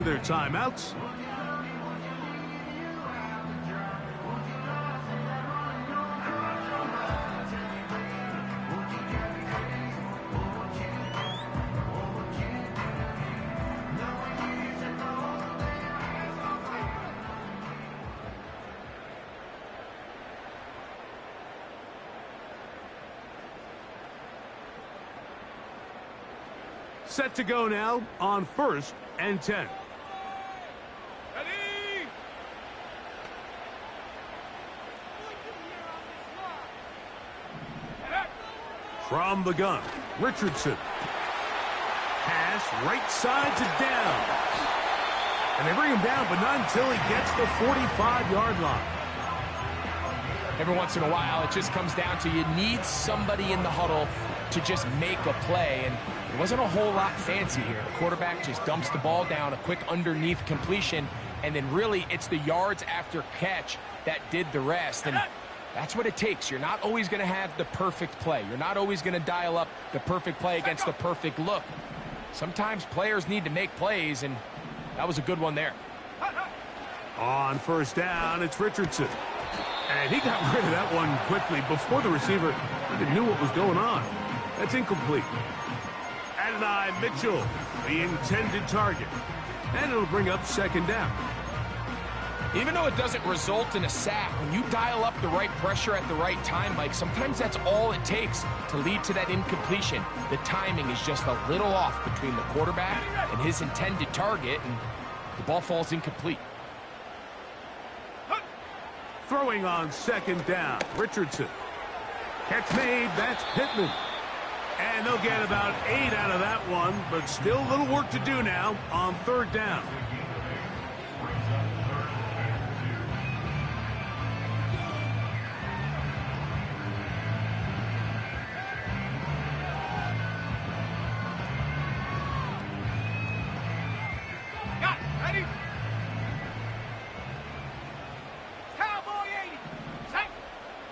Their timeouts. Set to go now on 1st and 10. Ready? From the gun, Richardson. Pass right side to down. And they bring him down, but not until he gets the 45-yard line. Every once in a while, it just comes down to you need somebody in the huddle to just make a play, and it wasn't a whole lot fancy here. The quarterback just dumps the ball down, a quick underneath completion, and then really it's the yards after catch that did the rest, and that's what it takes. You're not always going to have the perfect play. You're not always going to dial up the perfect play against the perfect look. Sometimes players need to make plays, and that was a good one there. On 1st down, it's Richardson. And he got rid of that one quickly before the receiver even knew what was going on. That's incomplete. Adonai Mitchell, the intended target. And it'll bring up 2nd down. Even though it doesn't result in a sack, when you dial up the right pressure at the right time, Mike, sometimes that's all it takes to lead to that incompletion. The timing is just a little off between the quarterback and his intended target, and the ball falls incomplete. Throwing on 2nd down, Richardson. Catch made, that's Pittman. And they'll get about 8 out of that one, but still a little work to do now on 3rd down. Ready? Cowboy 80.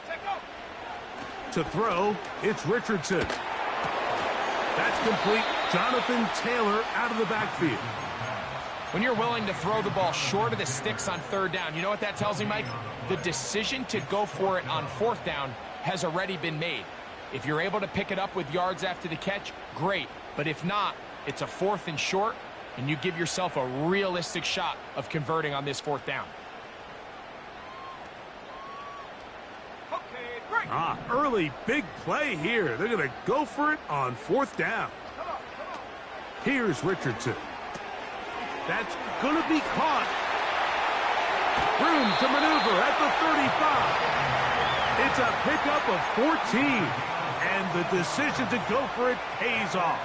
Set go. To throw, it's Richardson. That's complete. Jonathan Taylor out of the backfield. When you're willing to throw the ball short of the sticks on 3rd down, you know what that tells me, Mike? The decision to go for it on 4th down has already been made. If you're able to pick it up with yards after the catch, great. But if not, it's a 4th and short, and you give yourself a realistic shot of converting on this 4th down. Early big play here. They're going to go for it on 4th down. Here's Richardson. That's going to be caught. Room to maneuver at the 35. It's a pickup of 14. And the decision to go for it pays off.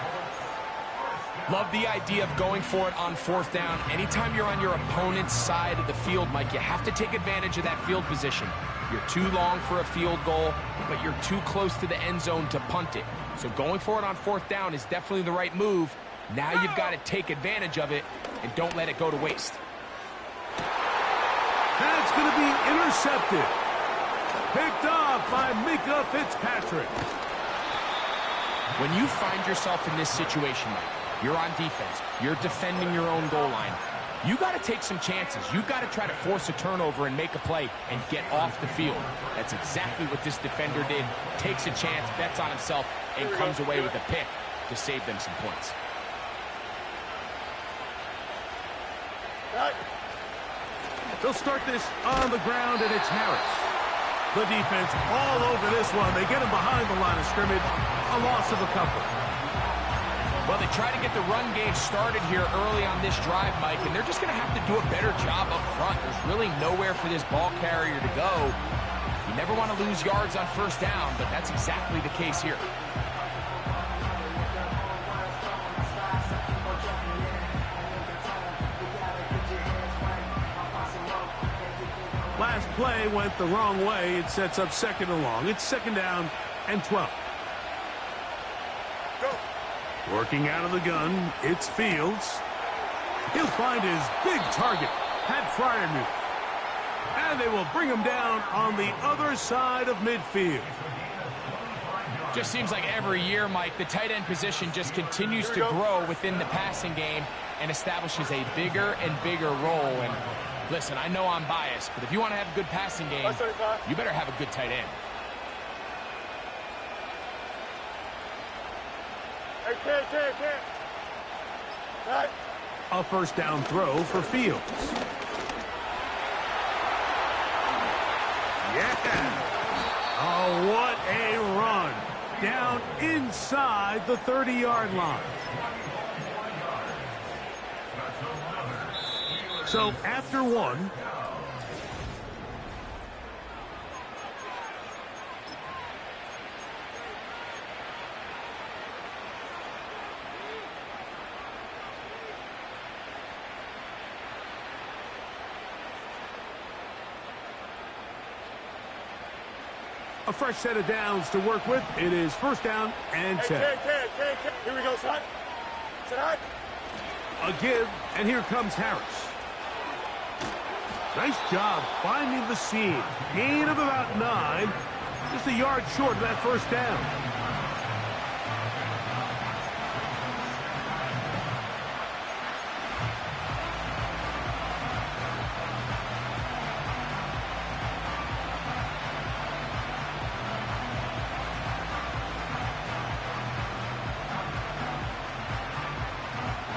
Love the idea of going for it on 4th down. Anytime you're on your opponent's side of the field, Mike, you have to take advantage of that field position. You're too long for a field goal, but you're too close to the end zone to punt it. So going for it on 4th down is definitely the right move. Now you've got to take advantage of it and don't let it go to waste. That's going to be intercepted. Picked off by Mika Fitzpatrick. When you find yourself in this situation, Mike, you're on defense, you're defending your own goal line, you got to take some chances. You got to try to force a turnover and make a play and get off the field. That's exactly what this defender did. Takes a chance, bets on himself, and comes away with a pick to save them some points. They'll start this on the ground, and it's Harris. The defense all over this one. They get him behind the line of scrimmage. A loss of a couple. Well, they try to get the run game started here early on this drive, Mike, and they're just going to have to do a better job up front. There's really nowhere for this ball carrier to go. You never want to lose yards on 1st down, but that's exactly the case here. Last play went the wrong way. It sets up 2nd and long. It's 2nd down and 12. Working out of the gun, it's Fields. He'll find his big target, Pat Fryermuth. And they will bring him down on the other side of midfield. Just seems like every year, Mike, the tight end position just continues to grow within the passing game and establishes a bigger and bigger role. And listen, I know I'm biased, but if you want to have a good passing game, you better have a good tight end. A first down throw for Fields. Yeah. Oh, what a run. Down inside the 30-yard line. So after one, a fresh set of downs to work with. It is first down and 10. Here we go, son. Son. A give, and here comes Harris. Nice job finding the seam. Gain of about 9. Just a yard short of that first down.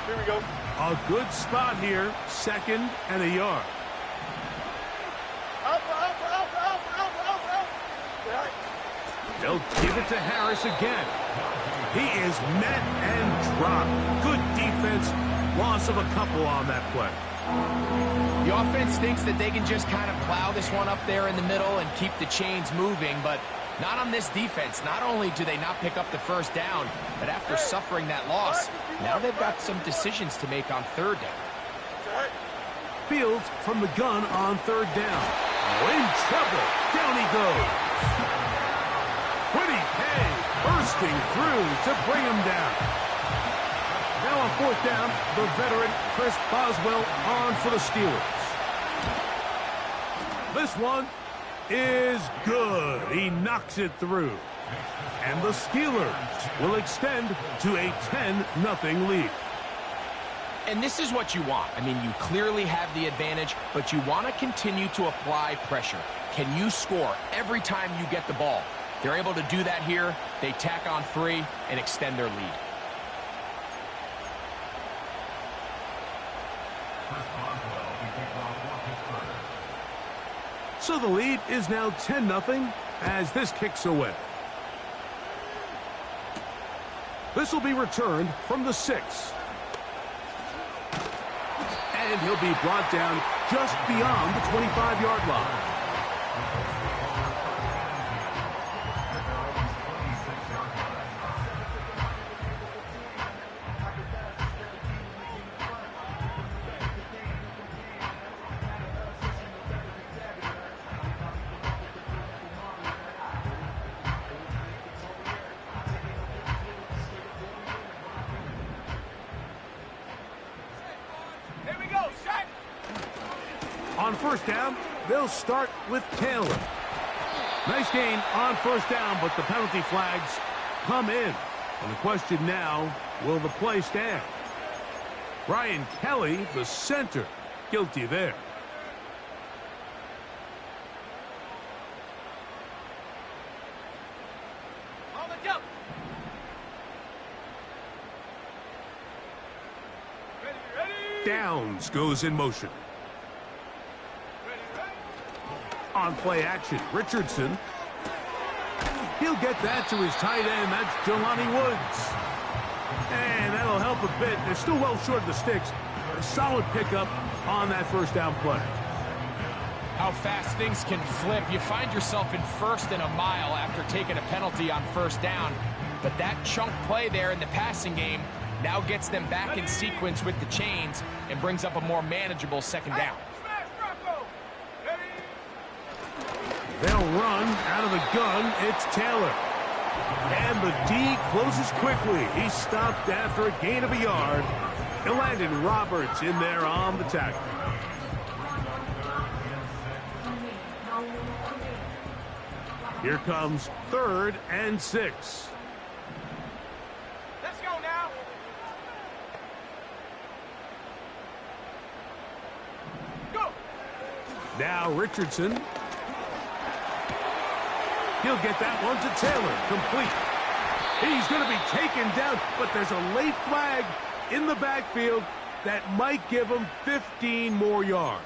Here we go. A good spot here. Second and a yard. They'll give it to Harris again. He is met and dropped. Good defense. Loss of a couple on that play. The offense thinks that they can just kind of plow this one up there in the middle and keep the chains moving, but not on this defense. Not only do they not pick up the first down, but after suffering that loss, now they've got some decisions to make on third down. Fields from the gun on third down. Oh, in trouble. Down he goes. Pretty pay, bursting through to bring him down. Now on fourth down, the veteran Chris Boswell on for the Steelers. This one is good. He knocks it through. And the Steelers will extend to a 10-0 lead. And this is what you want. I mean, you clearly have the advantage, but you want to continue to apply pressure. Can you score every time you get the ball? They're able to do that here. They tack on 3 and extend their lead. So the lead is now 10-0 as this kicks away. This will be returned from the 6. And he'll be brought down just beyond the 25-yard line. On first down, they'll start with Taylor. Nice gain on first down, but the penalty flags come in. And the question now, will the play stand? Brian Kelly, the center, guilty there. On the jump. Ready. Downs goes in motion. On play action, Richardson. He'll get that to his tight end. That's Jelani Woods. And that'll help a bit. They're still well short of the sticks. A solid pickup on that first down play. How fast things can flip. You find yourself in first and a mile after taking a penalty on first down. But that chunk play there in the passing game now gets them back in sequence with the chains and brings up a more manageable second down. They'll run out of the gun. It's Taylor. And the D closes quickly. He's stopped after a gain of a yard. Landon Roberts in there on the tackle. Here comes 3rd and 6. Now Richardson. He'll get that one to Taylor. Complete. He's going to be taken down, but there's a late flag in the backfield that might give him 15 more yards.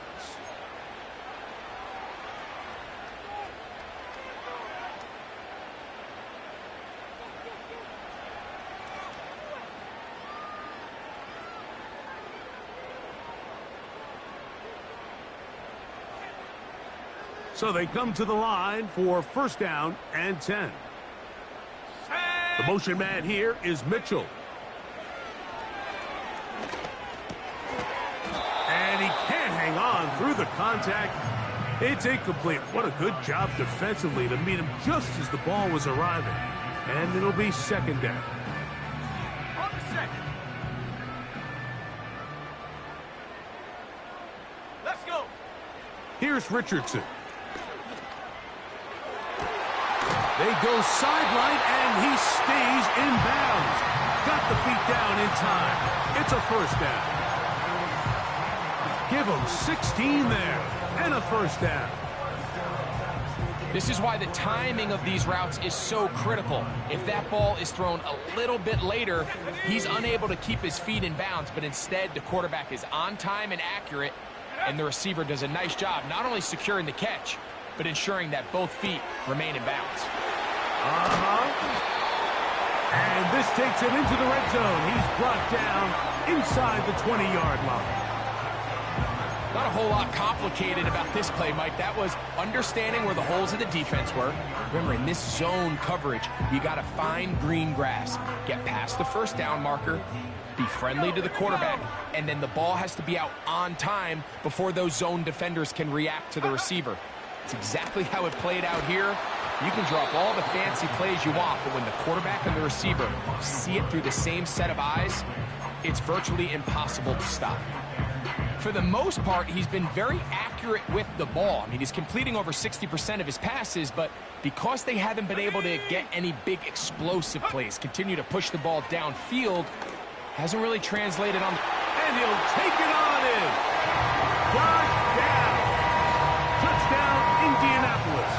So they come to the line for first down and 10. The motion man here is Mitchell. And he can't hang on through the contact. It's incomplete. What a good job defensively to meet him just as the ball was arriving. And it'll be second down. On the second. Let's go. Here's Richardson. They go sideline, and he stays in bounds. Got the feet down in time. It's a first down. Give him 16 there, and a first down. This is why the timing of these routes is so critical. If that ball is thrown a little bit later, he's unable to keep his feet in bounds, but instead the quarterback is on time and accurate, and the receiver does a nice job not only securing the catch, but ensuring that both feet remain in bounds. And this takes him into the red zone. He's brought down inside the 20-yard line. Not a whole lot complicated about this play, Mike. That was understanding where the holes of the defense were. Remember, in this zone coverage, you got to find green grass, get past the first down marker, be friendly to the quarterback, and then the ball has to be out on time before those zone defenders can react to the receiver. It's exactly how it played out here. You can drop all the fancy plays you want, but when the quarterback and the receiver see it through the same set of eyes, it's virtually impossible to stop. For the most part, he's been very accurate with the ball. I mean, he's completing over 60% of his passes, but because they haven't been able to get any big explosive plays, continue to push the ball downfield, hasn't really translated on. And he'll take it on in. Brought down. Touchdown, Indianapolis.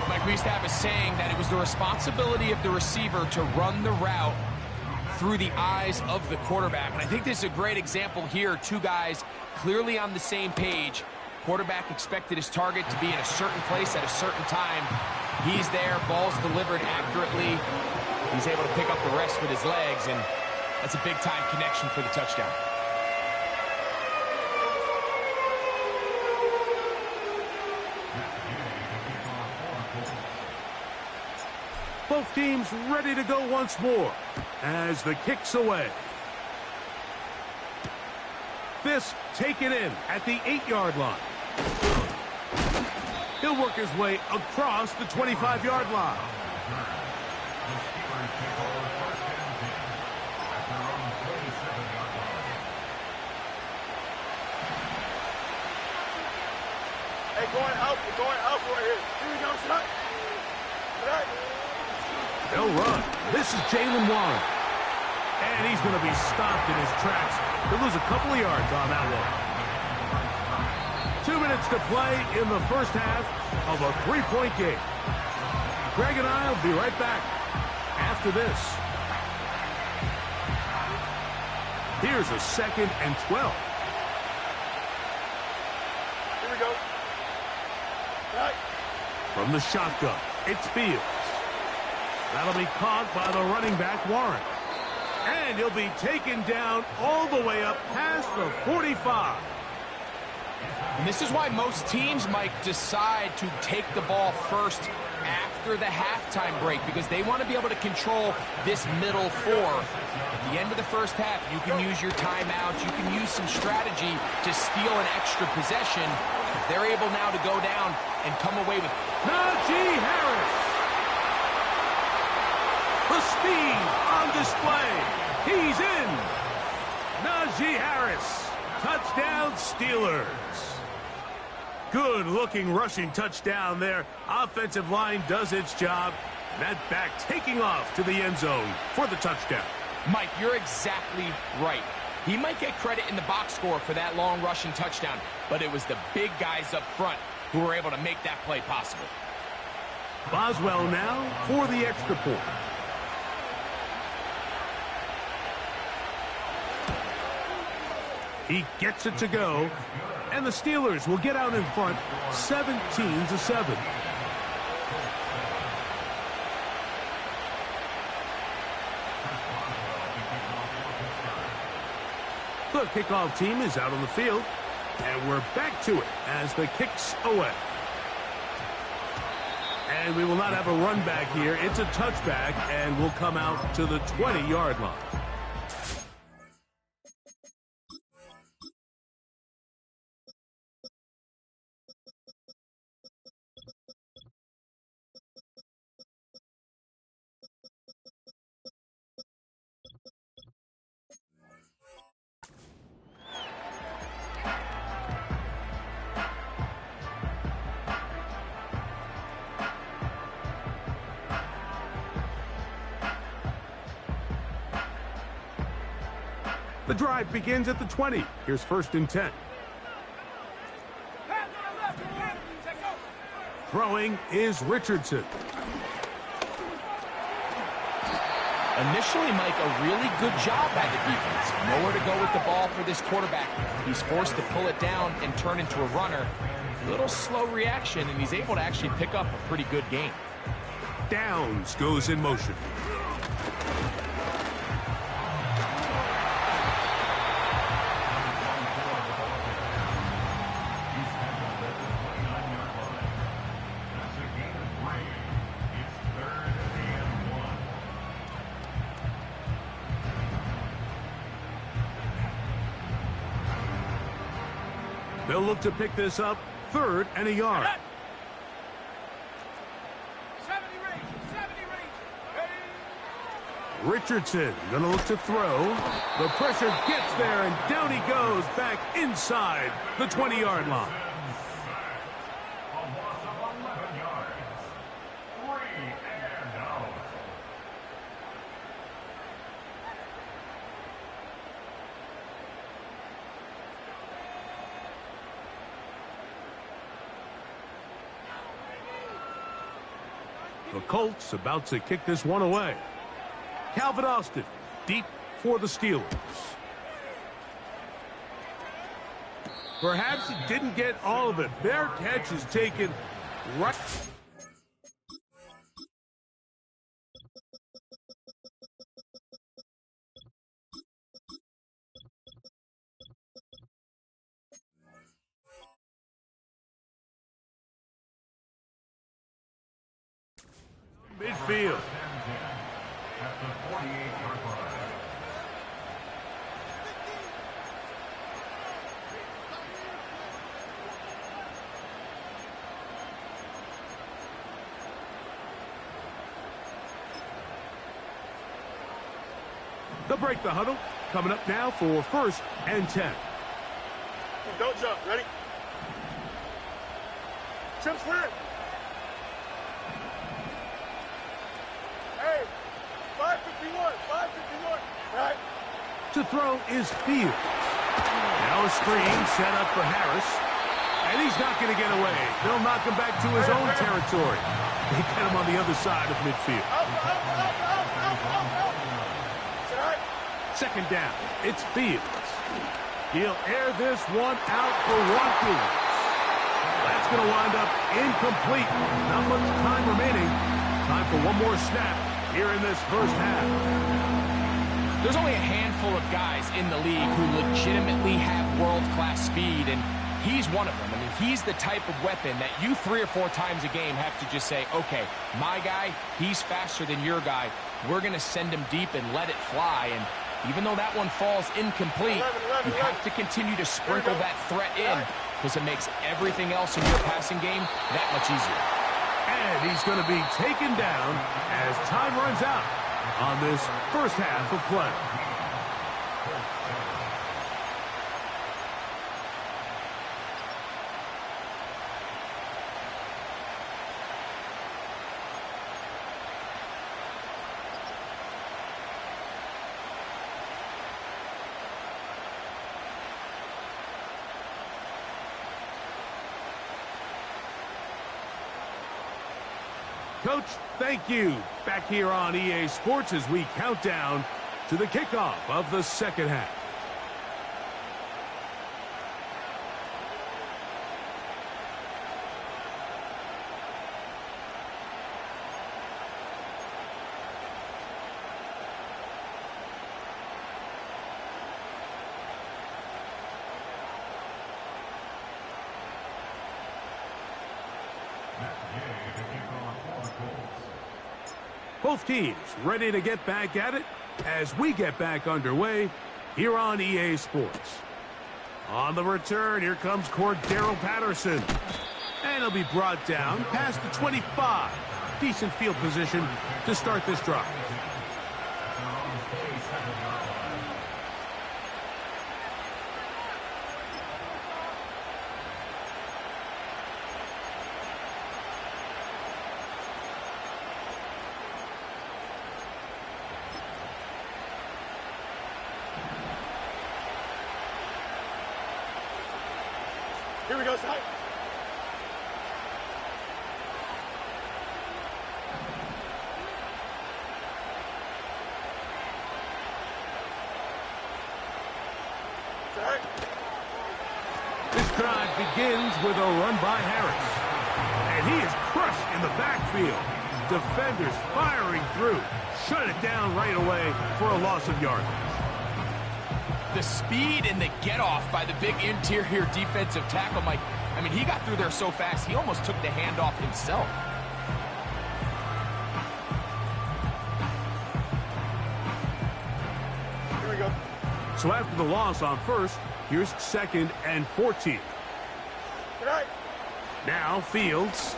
Mike, we used to have a saying that it was the responsibility of the receiver to run the route through the eyes of the quarterback. And I think this is a great example here. Two guys clearly on the same page. Quarterback expected his target to be in a certain place at a certain time. He's there, ball's delivered accurately. He's able to pick up the rest with his legs, and that's a big-time connection for the touchdown. Both teams ready to go once more as the kick's away. This taken in at the 8-yard line. He'll work his way across the 25-yard line. Hey, going out. We're going out right here. Here we go, son. Right. They'll run. This is Jalen Warren. And he's going to be stopped in his tracks. He'll lose a couple of yards on that one. 2 minutes to play in the first half of a 3-point game. Greg and I will be right back after this. Here's a 2nd and 12. Here we go. Right. From the shotgun, it's Fields. That'll be caught by the running back, Warren. And he'll be taken down all the way up past the 45. And this is why most teams might decide to take the ball first after the halftime break, because they want to be able to control this middle four. At the end of the first half, you can use your timeouts, you can use some strategy to steal an extra possession. If they're able now to go down and come away with Najee Harris. The speed on display. He's in. Najee Harris. Touchdown, Steelers. Good-looking rushing touchdown there. Offensive line does its job. That back taking off to the end zone for the touchdown. Mike, you're exactly right. He might get credit in the box score for that long rushing touchdown, but it was the big guys up front who were able to make that play possible. Boswell now for the extra point. He gets it to go, and the Steelers will get out in front 17-7. The kickoff team is out on the field, and we're back to it as the kick's away. And we will not have a run back here. It's a touchback, and we'll come out to the 20-yard line. The drive begins at the 20. Here's 1st and 10. Throwing is Richardson. Initially, Mike, a really good job by the defense. Nowhere to go with the ball for this quarterback. He's forced to pull it down and turn into a runner. A little slow reaction, and he's able to actually pick up a pretty good game. Downs goes in motion. They'll look to pick this up, 3rd and a yard. 70 range. Richardson going to look to throw. The pressure gets there, and down he goes back inside the 20-yard line. The Colts about to kick this one away. Calvin Austin deep for the Steelers. Perhaps he didn't get all of it. Their catch is taken right. Midfield. They'll break the huddle. Coming up now for 1st and 10. Don't jump. Ready? Chip slant. Hey, 551. 551. Right. To throw is Fields. Now a screen set up for Harris. And he's not going to get away. They'll knock him back to his own territory. They get him on the other side of midfield. Second down. It's Fields. He'll air this one out for Watkins. That's going to wind up incomplete. Not much time remaining. Time for one more snap here in this first half. There's only a handful of guys in the league who legitimately have world-class speed, and he's one of them. I mean, he's the type of weapon that you 3 or 4 times a game have to just say, okay, my guy, he's faster than your guy. We're going to send him deep and let it fly. And even though that one falls incomplete, you have to continue to sprinkle that threat in because it makes everything else in your passing game that much easier. And he's going to be taken down as time runs out on this first half of play. Coach, thank you. Back here on EA Sports as we count down to the kickoff of the second half. Both teams ready to get back at it as we get back underway here on EA Sports. On the return, here comes Cordero Patterson. And he'll be brought down past the 25. Decent field position to start this drive. Here we go, side. Side. This drive begins with a run by Harris. And he is crushed in the backfield. Defenders firing through. Shut it down right away for a loss of yardage. The speed and the get-off by the big interior defensive tackle, Mike. I mean, he got through there so fast, he almost took the handoff himself. Here we go. So after the loss on first, here's 2nd and 14. Good night. Now Fields.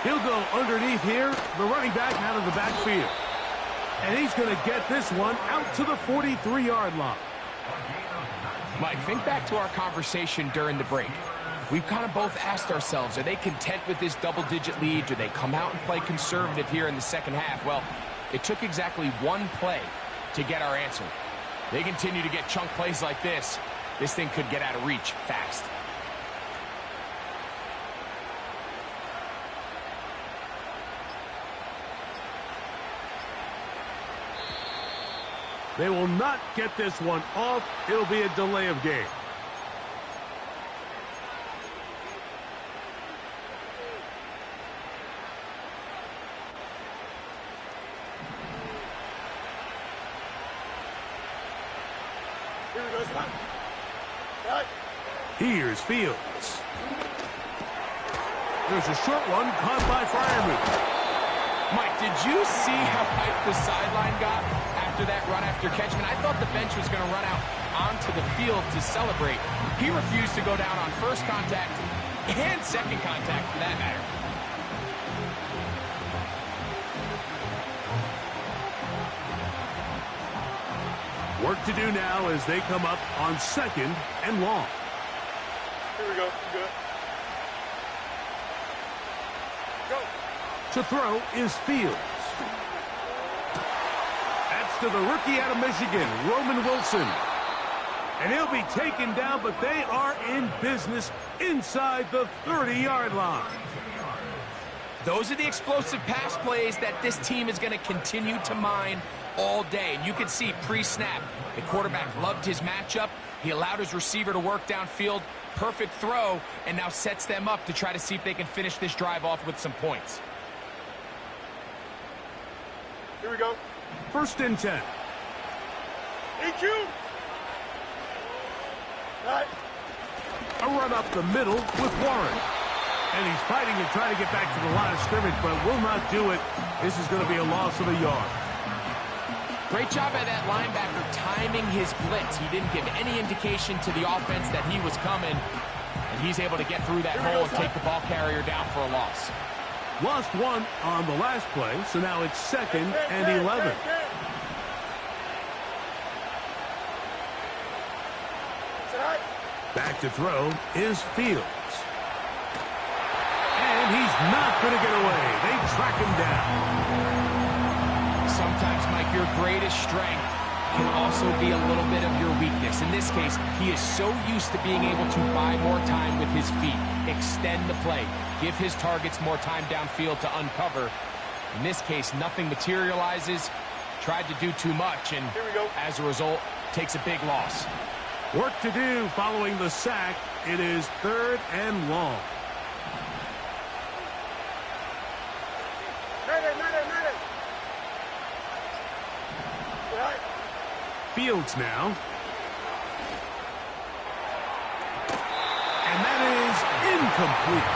He'll go underneath here. The running back out of the backfield. And he's going to get this one out to the 43-yard line. Mike, think back to our conversation during the break. We've kind of both asked ourselves, are they content with this double-digit lead? Do they come out and play conservative here in the second half? Well, it took exactly one play to get our answer. They continue to get chunk plays like this. This thing could get out of reach fast. They will not get this one off. It'll be a delay of game. Here we go, side. Side. Here's Fields. There's a short one caught by Freiermuth. Mike, did you see how hyped the sideline got after that run after catch? I thought the bench was going to run out onto the field to celebrate. He refused to go down on first contact and second contact for that matter. Work to do now as they come up on 2nd and long. Here we go. Good. Go. To throw is Fields. That's to the rookie out of Michigan, Roman Wilson. And he'll be taken down, but they are in business inside the 30-yard line. Those are the explosive pass plays that this team is going to continue to mine all day. And you can see pre-snap, the quarterback loved his matchup. He allowed his receiver to work downfield. Perfect throw, and now sets them up to try to see if they can finish this drive off with some points. Here we go. 1st and 10. EQ. Right. A run up the middle with Warren. And he's fighting to try to get back to the line of scrimmage, but will not do it. This is going to be a loss of a yard. Great job by that linebacker timing his blitz. He didn't give any indication to the offense that he was coming. And he's able to get through that hole and take the ball carrier down for a loss. Lost one on the last play, so now it's 2nd and 11. Back to throw is Fields. And he's not going to get away. They track him down. Sometimes, Mike, your greatest strength can also be a little bit of your weakness. In this case, he is so used to being able to buy more time with his feet, extend the play, give his targets more time downfield to uncover. In this case, nothing materializes, tried to do too much, and as a result, takes a big loss. Work to do following the sack. It is 3rd and long. Fields now. And that is incomplete.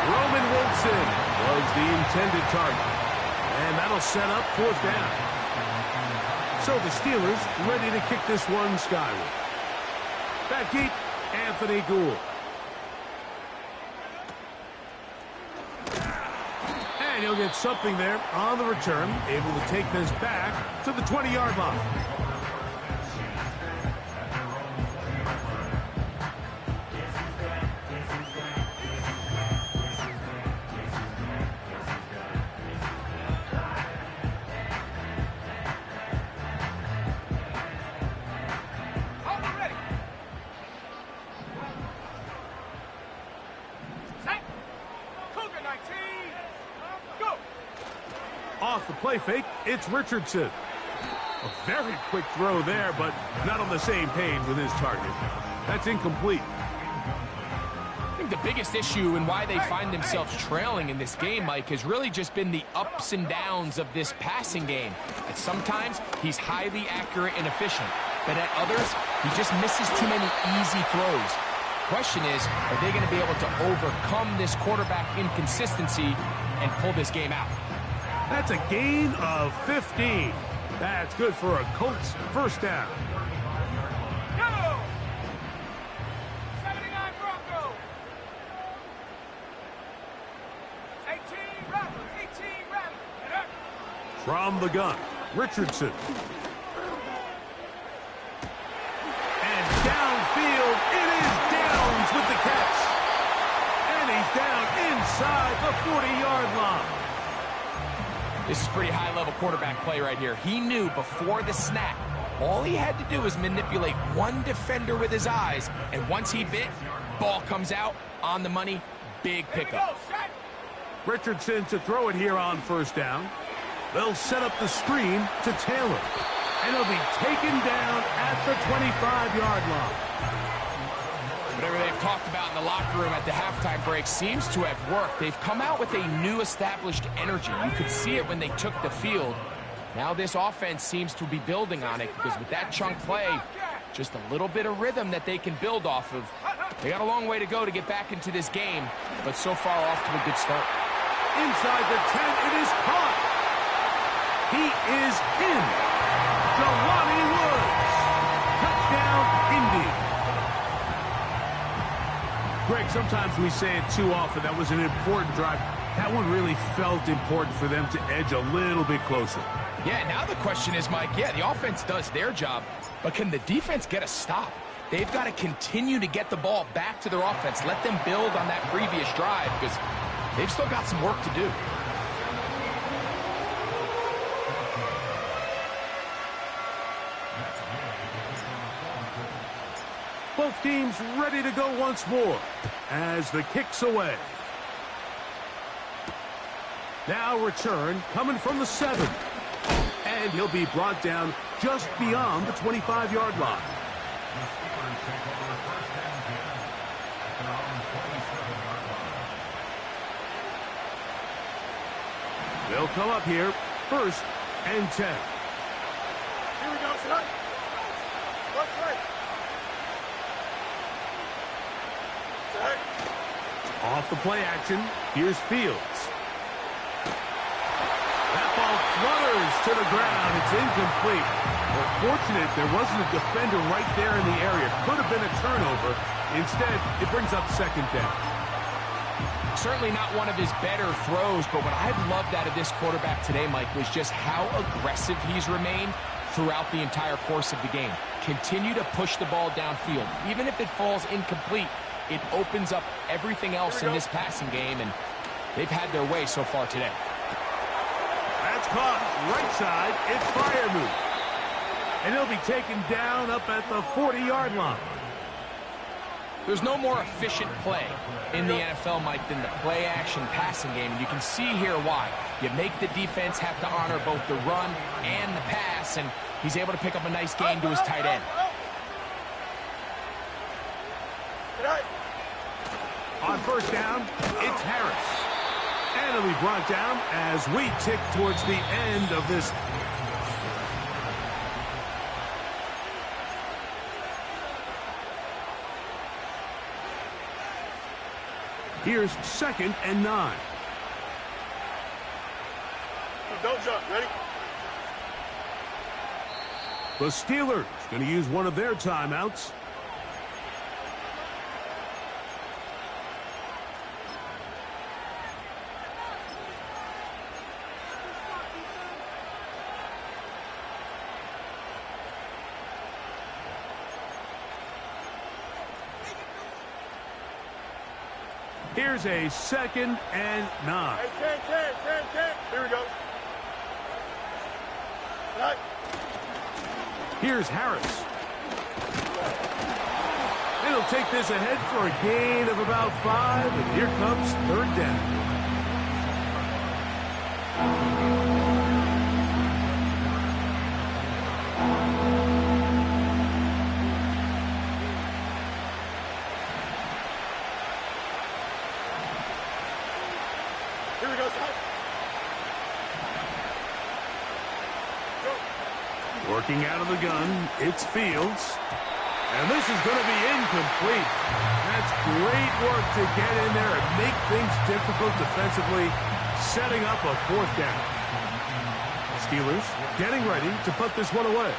Roman Wilson was the intended target. And that'll set up 4th down. So the Steelers ready to kick this one skyward. Back deep, Anthony Gould. And he'll get something there on the return, able to take this back to the 20-yard line. Off the play fake, it's Richardson. A very quick throw there, but not on the same page with his target. That's incomplete. I think the biggest issue and why they find themselves trailing in this game, Mike, has really just been the ups and downs of this passing game. At sometimes, he's highly accurate and efficient, but at others, he just misses too many easy throws. Question is, are they going to be able to overcome this quarterback inconsistency and pull this game out? That's a gain of 15. That's good for a Colts 1st down. Go! 79 Broncos. 18 Rattlers. From the gun, Richardson. And downfield, it is Downs with the catch. And he's down inside the 40-yard line. This is pretty high-level quarterback play right here. He knew before the snap, all he had to do was manipulate one defender with his eyes, and once he bit, ball comes out, on the money, big pickup. Richardson to throw it here on 1st down. They'll set up the screen to Taylor, and he'll be taken down at the 25-yard line. Whatever they've talked about in the locker room at the halftime break seems to have worked. They've come out with a new established energy. You could see it when they took the field. Now this offense seems to be building on it because with that chunk play, just a little bit of rhythm that they can build off of. They got a long way to go to get back into this game, but so far off to a good start. Inside the 10, it is caught. He is in. Jelani Woods. Touchdown, Indy. Greg, sometimes we say it too often. That was an important drive. That one really felt important for them to edge a little bit closer. Yeah, now the question is, Mike, yeah, the offense does their job, but can the defense get a stop? They've got to continue to get the ball back to their offense. Let them build on that previous drive because they've still got some work to do. Both teams ready to go once more as the kick's away. Now return coming from the 7. And he'll be brought down just beyond the 25-yard line. They'll come up here, 1st and 10. Here we go, son. What's right? Off the play action, here's Fields. That ball flutters to the ground. It's incomplete. Well, fortunate there wasn't a defender right there in the area. Could have been a turnover. Instead, it brings up 2nd down. Certainly not one of his better throws, but what I've loved out of this quarterback today, Mike, was just how aggressive he's remained throughout the entire course of the game. Continue to push the ball downfield. Even if it falls incomplete, it opens up everything else in this passing game, and they've had their way so far today. That's caught. Right side, it's Freiermuth. And he'll be taken down up at the 40-yard line. There's no more efficient play in the NFL, Mike, than the play-action passing game. And you can see here why. You make the defense have to honor both the run and the pass, and he's able to pick up a nice gain to his tight end. On first down, it's Harris. And he'll be brought down as we tick towards the end of this. Here's 2nd and 9. Don't jump. Ready? The Steelers going to use one of their timeouts. Here's a 2nd and 9. Hey, 10. Here we go. Right. Here's Harris. And he'll take this ahead for a gain of about 5. And here comes 3rd down. Here we go, son. Working out of the gun, it's Fields. And this is going to be incomplete. That's great work to get in there and make things difficult defensively, setting up a 4th down. Steelers getting ready to put this one away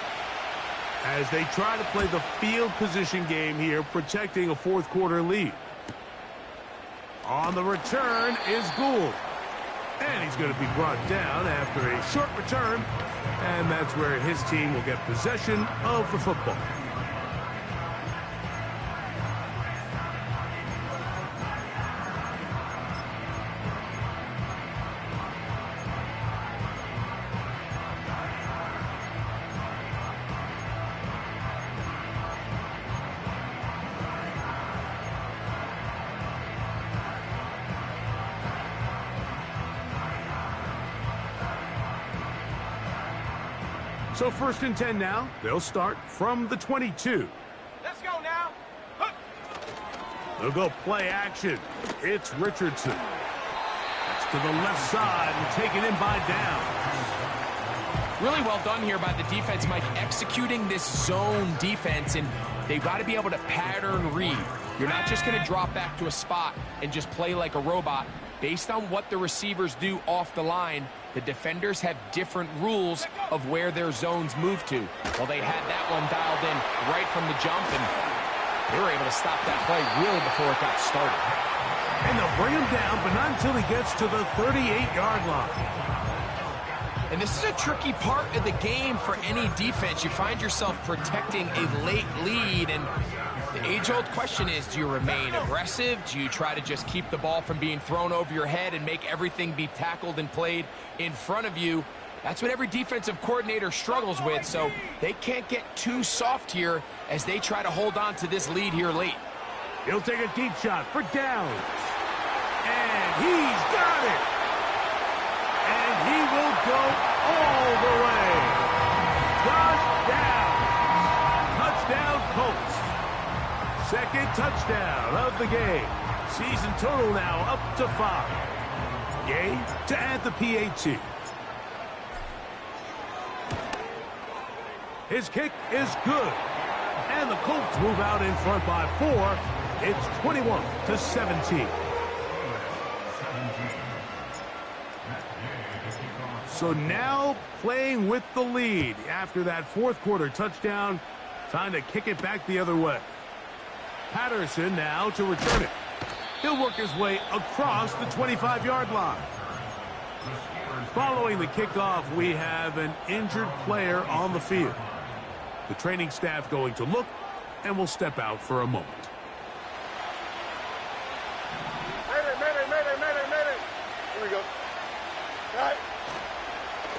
as they try to play the field position game here, protecting a 4th quarter lead. On the return is Gould. And he's going to be brought down after a short return. And that's where his team will get possession of the football. So 1st and 10 now. They'll start from the 22. Let's go now. Huh. They'll go play action. It's Richardson. That's to the left side and taken in by down. Really well done here by the defense, Mike, executing this zone defense, and they've got to be able to pattern read. You're not just going to drop back to a spot and just play like a robot. Based on what the receivers do off the line, the defenders have different rules of where their zones move to. Well, they had that one dialed in right from the jump, and they were able to stop that play really before it got started. And they'll bring him down, but not until he gets to the 38-yard line. And this is a tricky part of the game for any defense. You find yourself protecting a late lead, and the age-old question is, do you remain aggressive? Do you try to just keep the ball from being thrown over your head and make everything be tackled and played in front of you? That's what every defensive coordinator struggles with, so they can't get too soft here as they try to hold on to this lead here late. He'll take a deep shot for downs. And he's got it. And he will go all the way. Touchdown. Touchdown, Colts. 2nd touchdown of the game. Season total now up to 5. Gay to add the PAT. His kick is good. And the Colts move out in front by 4. It's 21-17. So now playing with the lead after that 4th quarter touchdown. Time to kick it back the other way. Patterson now to return it. He'll work his way across the 25-yard line. Following the kickoff, we have an injured player on the field. The training staff going to look and will step out for a moment. Mayday. Here we go. Right.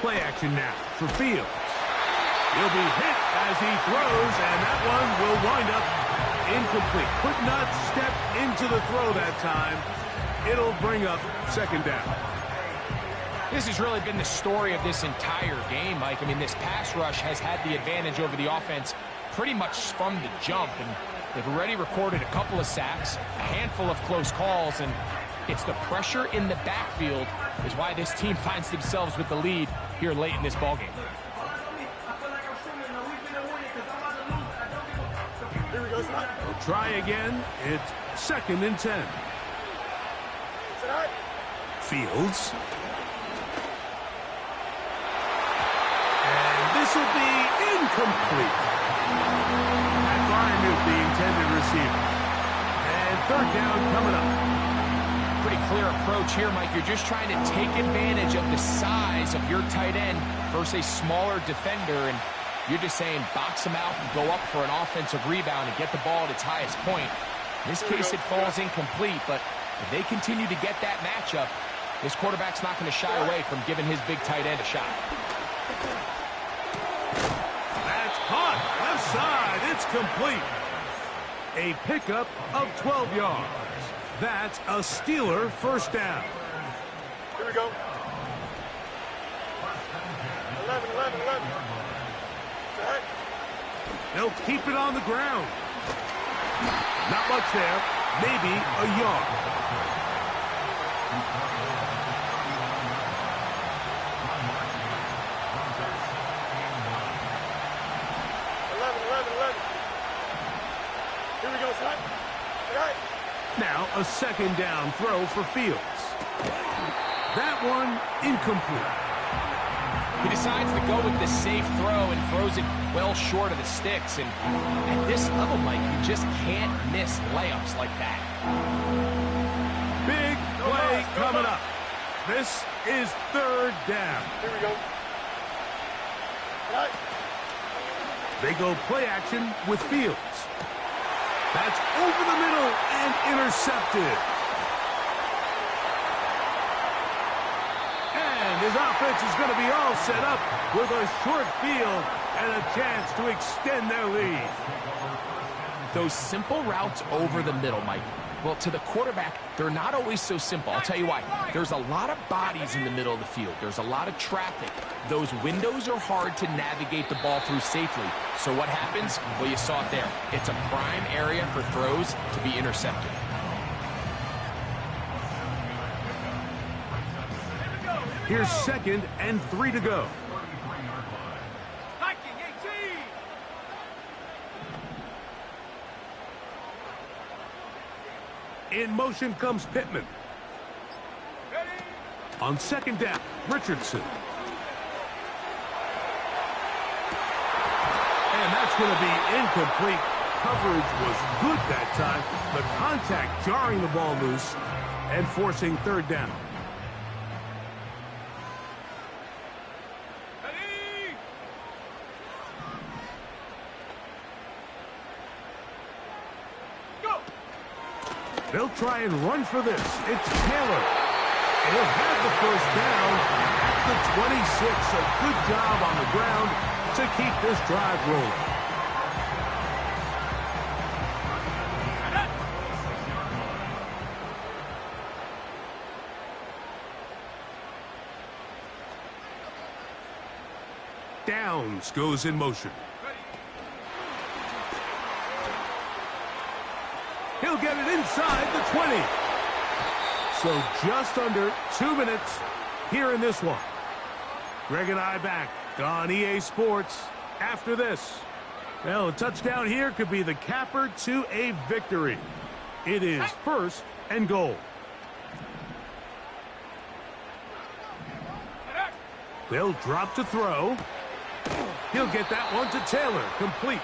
Play action now for Fields. He'll be hit as he throws, and that one will wind up incomplete. Could not step into the throw that time. It'll bring up second down. This has really been the story of this entire game, Mike. I mean, this pass rush has had the advantage over the offense pretty much from the jump, and they've already recorded a couple of sacks, a handful of close calls, and it's the pressure in the backfield is why this team finds themselves with the lead here late in this ballgame. We'll try again. It's 2nd and 10. Fields. And this will be incomplete. That find is the intended receiver. And 3rd down coming up. Pretty clear approach here, Mike. You're just trying to take advantage of the size of your tight end versus a smaller defender, and you're just saying box him out and go up for an offensive rebound and get the ball at its highest point. In this case, it falls incomplete, but if they continue to get that matchup, this quarterback's not going to shy away from giving his big tight end a shot. That's caught. Left side. It's complete. A pickup of 12 yards. That's a Steeler first down. Here we go. 11. They'll keep it on the ground. Not much there. Maybe a yard. 11. Here we go, son. Right. Now a 2nd down throw for Fields. That one incomplete. He decides to go with the safe throw and throws it well short of the sticks. And at this level, Mike, you just can't miss layups like that. Big play coming up. This is 3rd down. Here we go. Right. They go play action with Fields. That's over the middle and intercepted. And his offense is going to be all set up with a short field and a chance to extend their lead. Those simple routes over the middle, Mike. Well, to the quarterback, they're not always so simple. I'll tell you why. There's a lot of bodies in the middle of the field. There's a lot of traffic. Those windows are hard to navigate the ball through safely. So what happens? Well, you saw it there. It's a prime area for throws to be intercepted. Here's 2nd and 3 to go. In motion comes Pittman. On 2nd down, Richardson. And that's going to be incomplete. Coverage was good that time. The contact jarring the ball loose and forcing 3rd down. They'll try and run for this. It's Taylor. And he'll have the first down at the 26. A good job on the ground to keep this drive rolling. Downs goes in motion. He'll get it inside the 20. So just under 2 minutes here in this one. Greg and I back on EA Sports after this. Well, a touchdown here could be the capper to a victory. It is 1st and goal. They'll drop to throw. He'll get that one to Taylor, complete.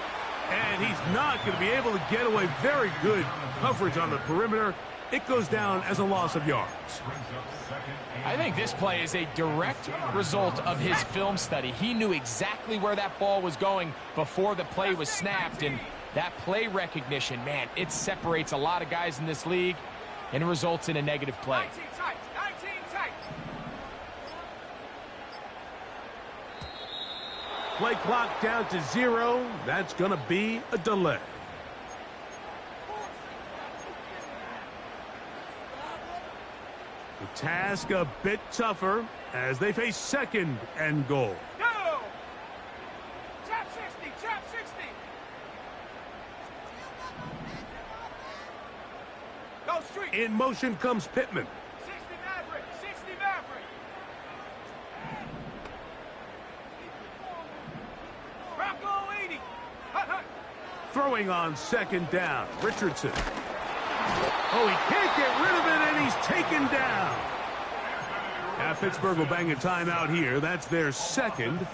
And he's not going to be able to get away. Very good coverage on the perimeter. It goes down as a loss of yards. I think this play is a direct result of his film study. He knew exactly where that ball was going before the play was snapped. And that play recognition, man, it separates a lot of guys in this league and results in a negative play. 19 tight. play clock down to 0. That's going to be a delay. The task a bit tougher as they face 2nd and goal. Go! Chop 60, chop 60. Go street. In motion comes Pittman. 60 Maverick, 60 Maverick. Bronco 80. Hut, hut. Throwing on 2nd down, Richardson. Oh, he can't get rid of it, and he's taken down. Now Pittsburgh will bang a timeout here. That's their 2nd.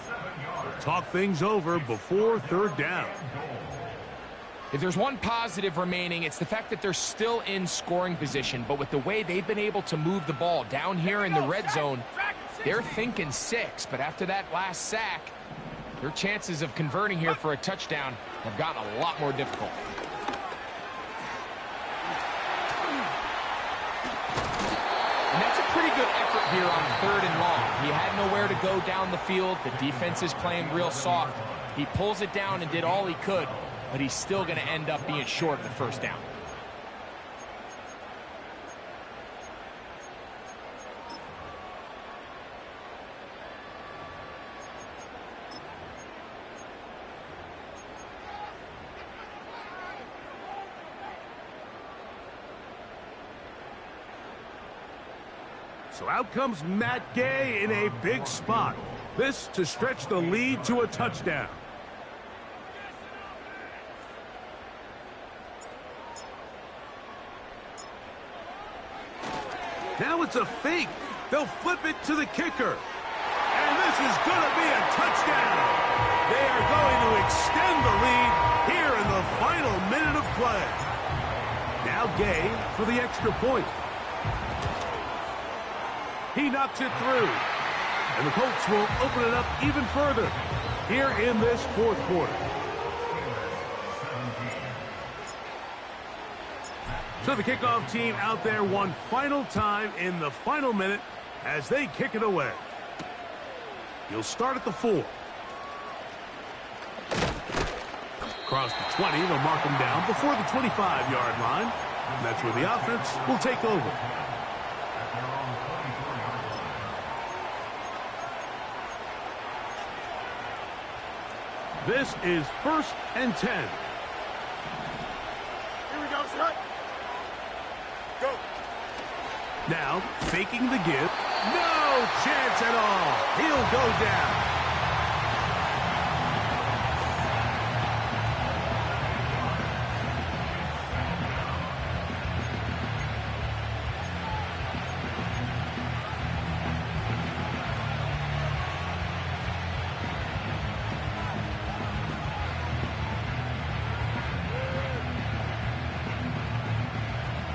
Talk things over before 3rd down. If there's one positive remaining, it's the fact that they're still in scoring position. But with the way they've been able to move the ball down here in the red zone, they're thinking 6. But after that last sack, their chances of converting here for a touchdown have gotten a lot more difficult. And that's a pretty good effort here on 3rd and long. He had nowhere to go down the field. The defense is playing real soft. He pulls it down and did all he could, but he's still going to end up being short of the 1st down. So out comes Matt Gay in a big spot. This to stretch the lead to a touchdown. Now it's a fake. They'll flip it to the kicker. And this is going to be a touchdown. They are going to extend the lead here in the final minute of play. Now Gay for the extra point. He knocks it through. And the Colts will open it up even further here in this 4th quarter. So the kickoff team out there one final time in the final minute as they kick it away. You'll start at the 4. Across the 20, they'll mark them down before the 25-yard line. And that's where the offense will take over. This is 1st and 10. Here we go, shot. Go. Now, faking the give. No chance at all. He'll go down.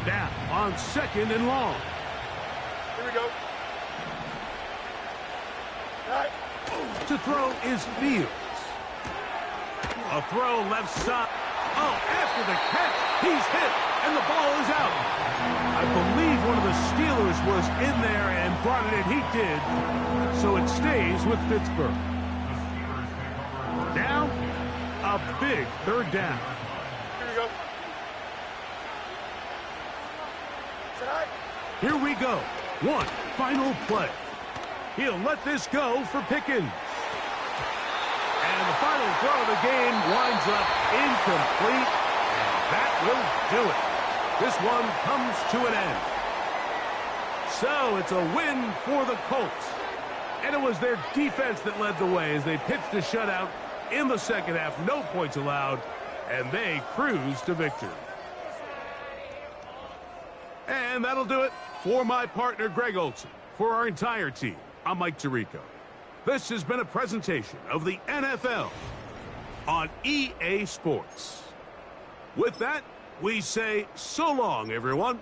Now, on 2nd and long. Here we go. Right. To throw is Fields. A throw left side. Oh, after the catch, he's hit, and the ball is out. I believe one of the Steelers was in there and brought it in. He did. So it stays with Pittsburgh. Now, a big 3rd down. Here we go. Here we go. One final play. He'll let this go for Pickens. And the final throw of the game winds up incomplete. And that will do it. This one comes to an end. So it's a win for the Colts. And it was their defense that led the way as they pitched a shutout in the 2nd half. No points allowed. And they cruise to victory. And that'll do it for my partner, Greg Olson. For our entire team, I'm Mike Tirico. This has been a presentation of the NFL on EA Sports. With that, we say so long, everyone.